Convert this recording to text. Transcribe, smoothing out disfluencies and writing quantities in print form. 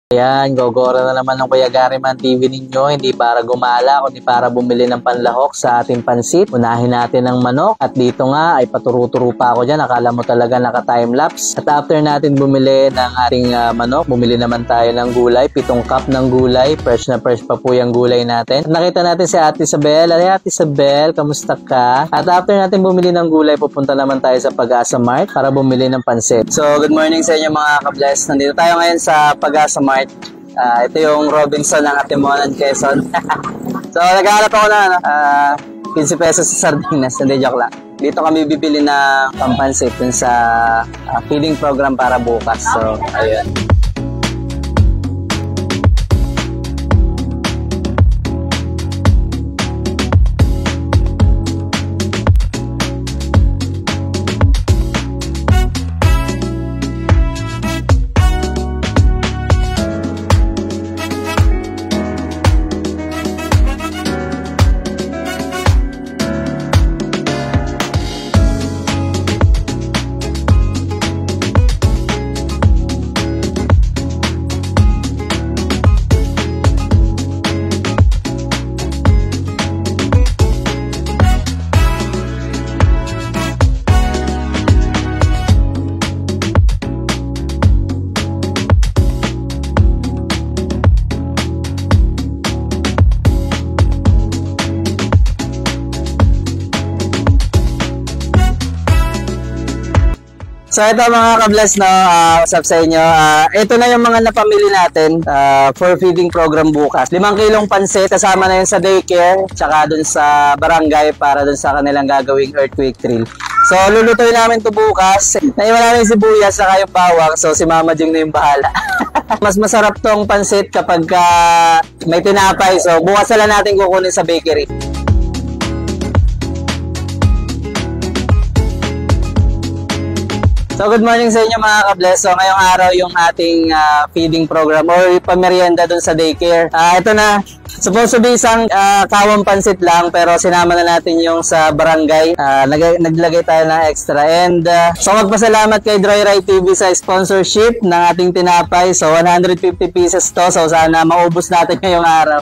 Ayan, gogora na naman ng Kuya Gary Man TV ninyo, hindi para gumala, kundi para bumili ng panlahok sa ating pansit. Unahin natin ang manok at dito nga ay paturo-turo pa ako dyan, akala mo talaga naka-timelapse. At after natin bumili ng ating manok, bumili naman tayo ng gulay, 7 cup ng gulay, fresh na fresh pa po yung gulay natin. At nakita natin si Ate Isabel. Ay, Ate Isabel, kamusta ka? At after natin bumili ng gulay, pupunta naman tayo sa Pag-asa Mart para bumili ng pansit. So, good morning sa inyo mga ka-bless. Nandito tayo ngayon sa Pag-asa Mart. Ito yung Robinson ng Atimonan, Quezon. So, naghahanap ako na 15 pesos sa sardinas. Hindi, joke lang. Dito kami bibili ng pampansit dun sa feeding program para bukas. So, ayun. So ito mga ka-bless, no, what's up sa inyo. Ito na yung mga napamili natin for feeding program bukas. 5 kilong pansit, kasama na yun sa daycare, tsaka dun sa barangay para dun sa kanilang gagawing earthquake drill. So lulutuin namin to bukas. Naiwan namin si sibuyas saka yung bawang, so si Mama Jing na yung bahala. Mas masarap tong pansit kapag may tinapay, so bukas na lang natin kukunin sa bakery. So good morning sa inyo mga ka-bless. So ngayong araw yung ating feeding program or pamerienda dun sa daycare. Ito na, supposed to be isang kawang pansit lang pero sinama na natin yung sa barangay. Naglagay tayo ng extra. And so magpasalamat kay Joyride TV sa sponsorship ng ating tinapay. So 150 pieces to. So sana maubos natin ngayong araw.